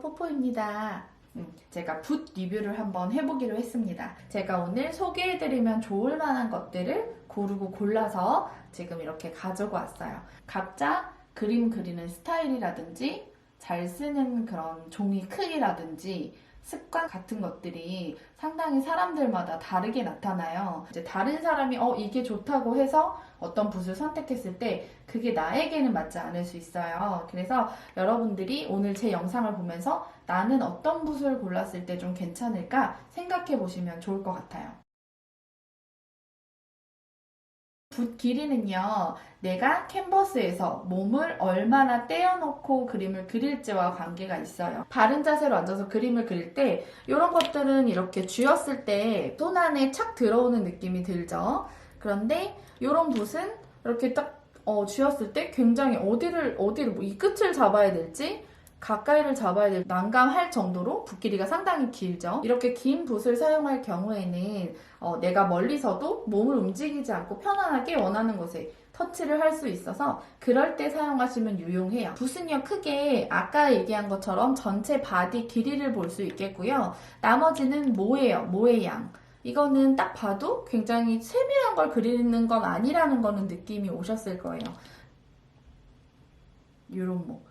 뽀뽀입니다. 제가 붓 리뷰를 한번 해보기로 했습니다. 제가 오늘 소개해드리면 좋을 만한 것들을 고르고 골라서 지금 이렇게 가지고 왔어요. 각자 그림 그리는 스타일이라든지 잘 쓰는 그런 종이 크기라든지 습관 같은 것들이 상당히 사람들마다 다르게 나타나요. 이제 다른 사람이 이게 좋다고 해서 어떤 붓을 선택했을 때 그게 나에게는 맞지 않을 수 있어요. 그래서 여러분들이 오늘 제 영상을 보면서 나는 어떤 붓을 골랐을 때 좀 괜찮을까 생각해 보시면 좋을 것 같아요. 붓 길이는요, 내가 캔버스에서 몸을 얼마나 떼어놓고 그림을 그릴지와 관계가 있어요. 바른 자세로 앉아서 그림을 그릴 때 이런 것들은 이렇게 쥐었을 때 손 안에 착 들어오는 느낌이 들죠. 그런데 이런 붓은 이렇게 딱 쥐었을 때 굉장히 어디를 이 끝을 잡아야 될지 가까이를 잡아야 될 난감할 정도로 붓 길이가 상당히 길죠. 이렇게 긴 붓을 사용할 경우에는 내가 멀리서도 몸을 움직이지 않고 편안하게 원하는 곳에 터치를 할 수 있어서 그럴 때 사용하시면 유용해요. 붓은요, 크게 아까 얘기한 것처럼 전체 바디 길이를 볼 수 있겠고요. 나머지는 모예요. 모의 양. 이거는 딱 봐도 굉장히 세밀한 걸 그리는 건 아니라는 거는 느낌이 오셨을 거예요. 요런 모.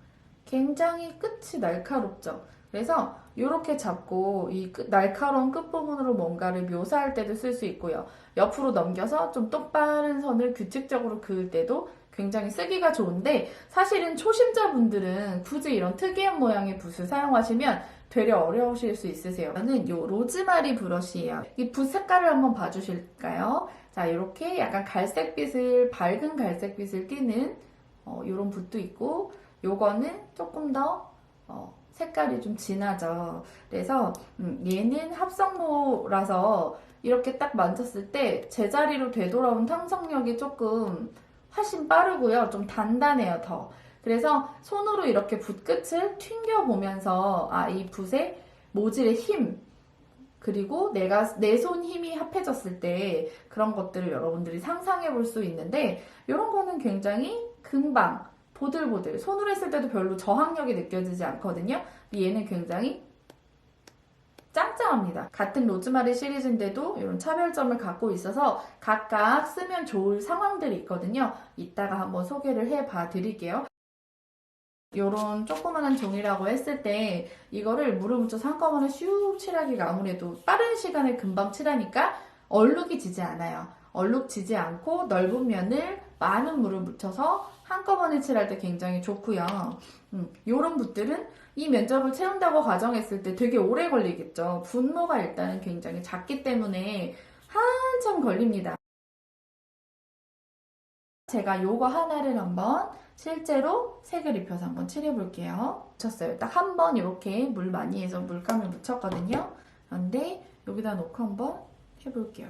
굉장히 끝이 날카롭죠. 그래서 이렇게 잡고 이 날카로운 끝부분으로 뭔가를 묘사할 때도 쓸 수 있고요. 옆으로 넘겨서 좀 똑바른 선을 규칙적으로 그을 때도 굉장히 쓰기가 좋은데, 사실은 초심자분들은 굳이 이런 특이한 모양의 붓을 사용하시면 되려 어려우실 수 있으세요. 저는 이 로즈마리 브러쉬예요. 이 붓 색깔을 한번 봐주실까요? 자, 이렇게 약간 갈색빛을, 밝은 갈색빛을 띠는 이런 붓도 있고, 요거는 조금 더 색깔이 좀 진하죠. 그래서 얘는 합성모라서 이렇게 딱 만졌을 때 제자리로 되돌아온 탕성력이 조금 훨씬 빠르고요. 좀 단단해요, 더. 그래서 손으로 이렇게 붓끝을 튕겨보면서 이 붓의 모질의 힘, 그리고 내 손 힘이 합해졌을 때 그런 것들을 여러분들이 상상해 볼 수 있는데, 이런 거는 굉장히 금방 보들보들, 손으로 했을 때도 별로 저항력이 느껴지지 않거든요. 얘는 굉장히 짱짱합니다. 같은 로즈마리 시리즈인데도 이런 차별점을 갖고 있어서 각각 쓰면 좋을 상황들이 있거든요. 이따가 한번 소개를 해봐 드릴게요. 요런 조그만한 종이라고 했을 때 이거를 물을 묻혀서 한꺼번에 슉 칠하기가 아무래도 빠른 시간에 금방 칠하니까 얼룩이 지지 않아요. 얼룩 지지 않고 넓은 면을 많은 물을 묻혀서 한꺼번에 칠할 때 굉장히 좋고요. 요런 붓들은 이 면적을 채운다고 가정했을 때 되게 오래 걸리겠죠. 분모가 일단은 굉장히 작기 때문에 한참 걸립니다. 제가 요거 하나를 한번 실제로 색을 입혀서 한번 칠해볼게요. 묻혔어요. 딱 한 번 이렇게 물 많이 해서 물감을 묻혔거든요. 그런데 여기다 놓고 한번 해볼게요.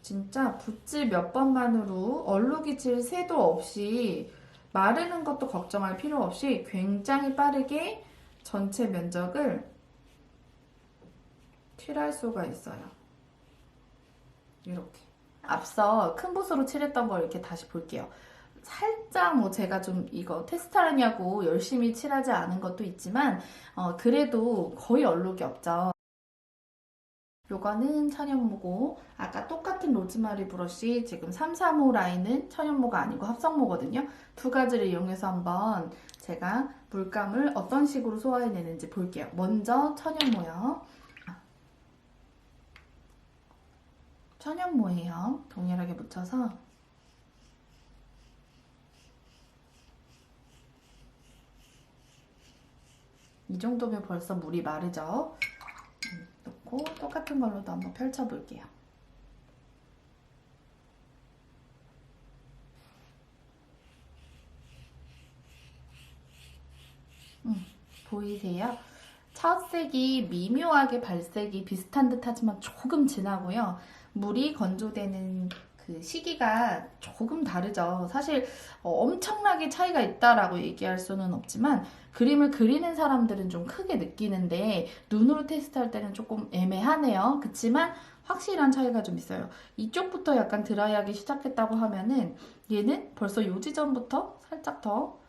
진짜 붓질 몇 번만으로 얼룩이 질 새도 없이 마르는 것도 걱정할 필요 없이 굉장히 빠르게 전체 면적을 칠할 수가 있어요. 이렇게. 앞서 큰 붓으로 칠했던 걸 이렇게 다시 볼게요. 살짝 제가 좀 이거 테스트하느냐고 열심히 칠하지 않은 것도 있지만 그래도 거의 얼룩이 없죠. 요거는 천연모고, 아까 똑같은 로즈마리 브러쉬 지금 335 라인은 천연모가 아니고 합성모거든요. 두 가지를 이용해서 한번 제가 물감을 어떤 식으로 소화해내는지 볼게요. 먼저 천연모요. 천연모예요. 동일하게 묻혀서 이 정도면 벌써 물이 마르죠. 놓고 똑같은 걸로도 한번 펼쳐볼게요. 보이세요? 첫 색이 미묘하게 발색이 비슷한 듯 하지만 조금 진하고요. 물이 건조되는 그 시기가 조금 다르죠. 사실 엄청나게 차이가 있다라고 얘기할 수는 없지만 그림을 그리는 사람들은 좀 크게 느끼는데 눈으로 테스트할 때는 조금 애매하네요. 그치만 확실한 차이가 좀 있어요. 이쪽부터 약간 드라이하기 시작했다고 하면은 얘는 벌써 요 지점부터 살짝 더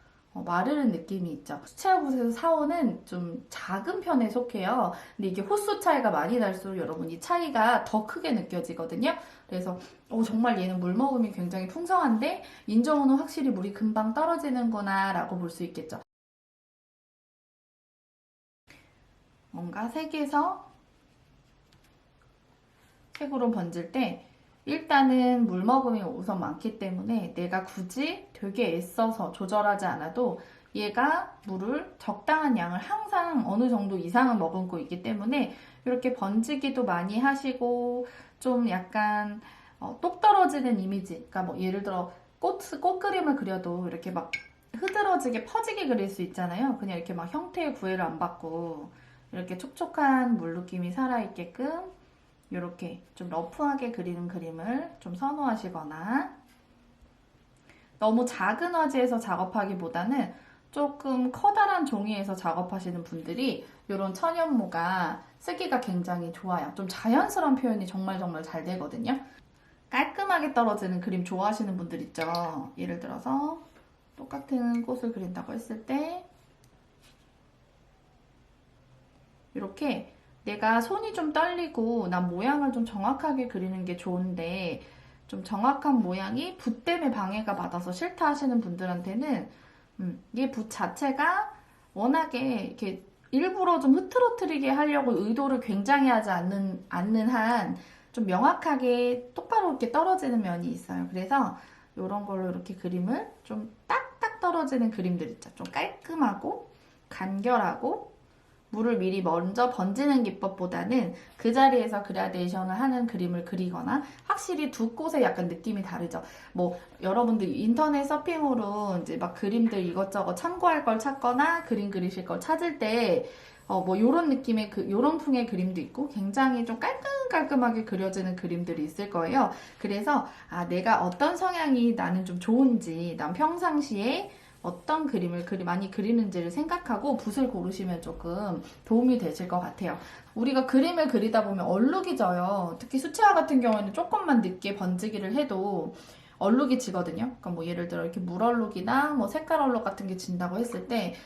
마르는 느낌이 있죠. 수채화봇에서 사오는 좀 작은 편에 속해요. 근데 이게 호수 차이가 많이 날수록 여러분 이 차이가 더 크게 느껴지거든요. 그래서 정말 얘는 물 먹음이 굉장히 풍성한데 인조호는 확실히 물이 금방 떨어지는구나 라고 볼 수 있겠죠. 뭔가 색에서 색으로 번질 때 일단은 물 먹음이 우선 많기 때문에 내가 굳이 되게 애써서 조절하지 않아도 얘가 물을 적당한 양을 항상 어느 정도 이상은 머금고 있기 때문에 이렇게 번지기도 많이 하시고 좀 약간 똑 떨어지는 이미지, 그러니까 뭐 예를 들어 꽃 그림을 그려도 이렇게 막 흐드러지게 퍼지게 그릴 수 있잖아요. 그냥 이렇게 막 형태의 구애를 안 받고 이렇게 촉촉한 물 느낌이 살아있게끔 이렇게 좀 러프하게 그리는 그림을 좀 선호하시거나 너무 작은 화지에서 작업하기보다는 조금 커다란 종이에서 작업하시는 분들이 이런 천연모가 쓰기가 굉장히 좋아요. 좀 자연스러운 표현이 정말 잘 되거든요. 깔끔하게 떨어지는 그림 좋아하시는 분들 있죠. 예를 들어서 똑같은 꽃을 그린다고 했을 때 이렇게 내가 손이 좀 떨리고 난 모양을 좀 정확하게 그리는 게 좋은데 좀 정확한 모양이 붓 때문에 방해가 받아서 싫다 하시는 분들한테는 이 붓 자체가 워낙에 이렇게 일부러 좀 흐트러뜨리게 하려고 의도를 굉장히 하지 않는 한 좀 명확하게 똑바로 이렇게 떨어지는 면이 있어요. 그래서 이런 걸로 이렇게 그림을 좀 딱딱 떨어지는 그림들 있죠. 좀 깔끔하고 간결하고 물을 미리 먼저 번지는 기법보다는 그 자리에서 그라데이션을 하는 그림을 그리거나 확실히 두 꽃의 약간 느낌이 다르죠. 뭐 여러분들 인터넷 서핑으로 이제 막 그림들 이것저것 참고할 걸 찾거나 그림 그리실 걸 찾을 때 뭐 요런 느낌의 요런 풍의 그림도 있고 굉장히 좀 깔끔하게 그려지는 그림들이 있을 거예요. 그래서 내가 어떤 성향이 나는 좀 좋은지 난 평상시에 어떤 그림을 많이 그리는지를 생각하고 붓을 고르시면 조금 도움이 되실 것 같아요. 우리가 그림을 그리다 보면 얼룩이 져요. 특히 수채화 같은 경우에는 조금만 늦게 번지기를 해도 얼룩이 지거든요. 그러니까 뭐 예를 들어 이렇게 물얼룩이나 뭐 색깔 얼룩 같은 게 진다고 했을 때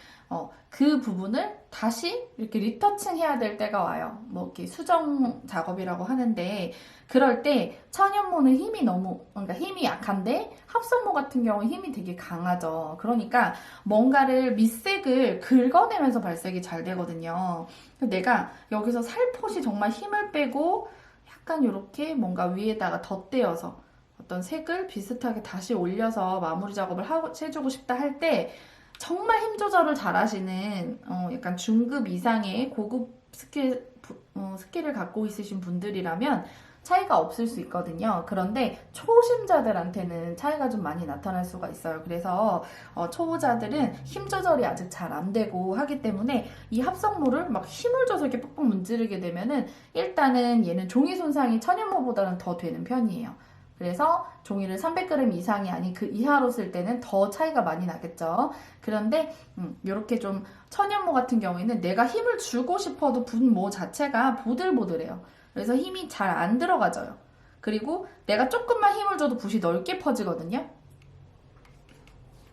그 부분을 다시 이렇게 리터칭 해야 될 때가 와요. 뭐 이렇게 수정 작업이라고 하는데 그럴 때 천연모는 그러니까 힘이 약한데 합성모 같은 경우는 힘이 되게 강하죠. 그러니까 뭔가를 밑색을 긁어내면서 발색이 잘 되거든요. 내가 여기서 살포시 정말 힘을 빼고 약간 이렇게 뭔가 위에다가 덧대어서 어떤 색을 비슷하게 다시 올려서 마무리 작업을 해주고 싶다 할 때 정말 힘 조절을 잘 하시는 약간 중급 이상의 고급 스킬을 갖고 있으신 분들이라면 차이가 없을 수 있거든요. 그런데 초심자들한테는 차이가 좀 많이 나타날 수가 있어요. 그래서 초보자들은 힘 조절이 아직 잘 안 되고 하기 때문에 이 합성물을 막 힘을 줘서 이렇게 뻑뻑 문지르게 되면은 일단은 얘는 종이 손상이 천연모보다는 더 되는 편이에요. 그래서 종이를 300g 이상이 아닌 그 이하로 쓸 때는 더 차이가 많이 나겠죠. 그런데 이렇게 좀 천연모 같은 경우에는 내가 힘을 주고 싶어도 붓모 자체가 보들보들해요. 그래서 힘이 잘 안 들어가져요. 그리고 내가 조금만 힘을 줘도 붓이 넓게 퍼지거든요.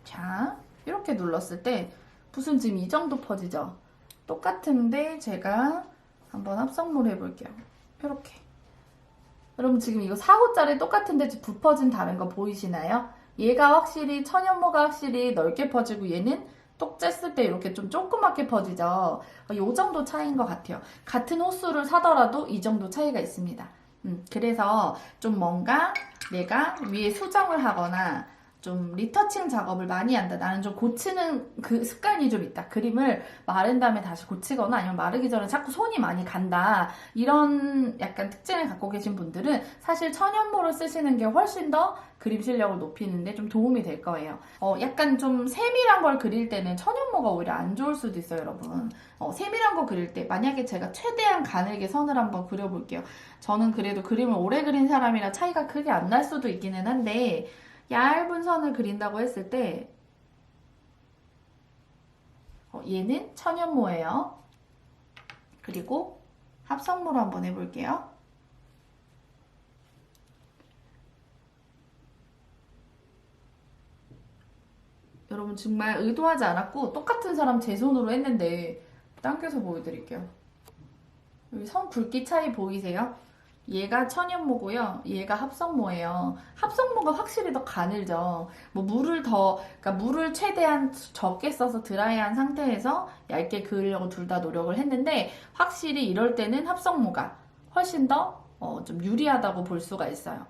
자, 이렇게 눌렀을 때 붓은 지금 이 정도 퍼지죠. 똑같은데 제가 한번 합성물 해볼게요. 이렇게. 여러분 지금 이거 4호짜리 똑같은데 붓 퍼진 다른 거 보이시나요? 얘가 확실히 천연모가 확실히 넓게 퍼지고 얘는 똑 쬐을 때 이렇게 좀 조그맣게 퍼지죠. 이 정도 차이인 것 같아요. 같은 호수를 사더라도 이 정도 차이가 있습니다. 그래서 좀 뭔가 내가 위에 수정을 하거나 좀 리터칭 작업을 많이 한다. 나는 좀 고치는 그 습관이 좀 있다. 그림을 마른 다음에 다시 고치거나 아니면 마르기 전에 자꾸 손이 많이 간다. 이런 약간 특징을 갖고 계신 분들은 사실 천연모를 쓰시는 게 훨씬 더 그림 실력을 높이는데 좀 도움이 될 거예요. 약간 좀 세밀한 걸 그릴 때는 천연모가 오히려 안 좋을 수도 있어요, 여러분. 세밀한 거 그릴 때 만약에 제가 최대한 가늘게 선을 한번 그려볼게요. 저는 그래도 그림을 오래 그린 사람이라 차이가 크게 안 날 수도 있기는 한데 얇은 선을 그린다고 했을 때 얘는 천연모예요. 그리고 합성모로 한번 해볼게요. 여러분 정말 의도하지 않았고 똑같은 사람 제 손으로 했는데 당겨서 보여드릴게요. 여기 선 굵기 차이 보이세요? 얘가 천연모고요. 얘가 합성모예요. 합성모가 확실히 더 가늘죠. 뭐 그러니까 물을 최대한 적게 써서 드라이한 상태에서 얇게 그으려고 둘 다 노력을 했는데 확실히 이럴 때는 합성모가 훨씬 더 좀 유리하다고 볼 수가 있어요.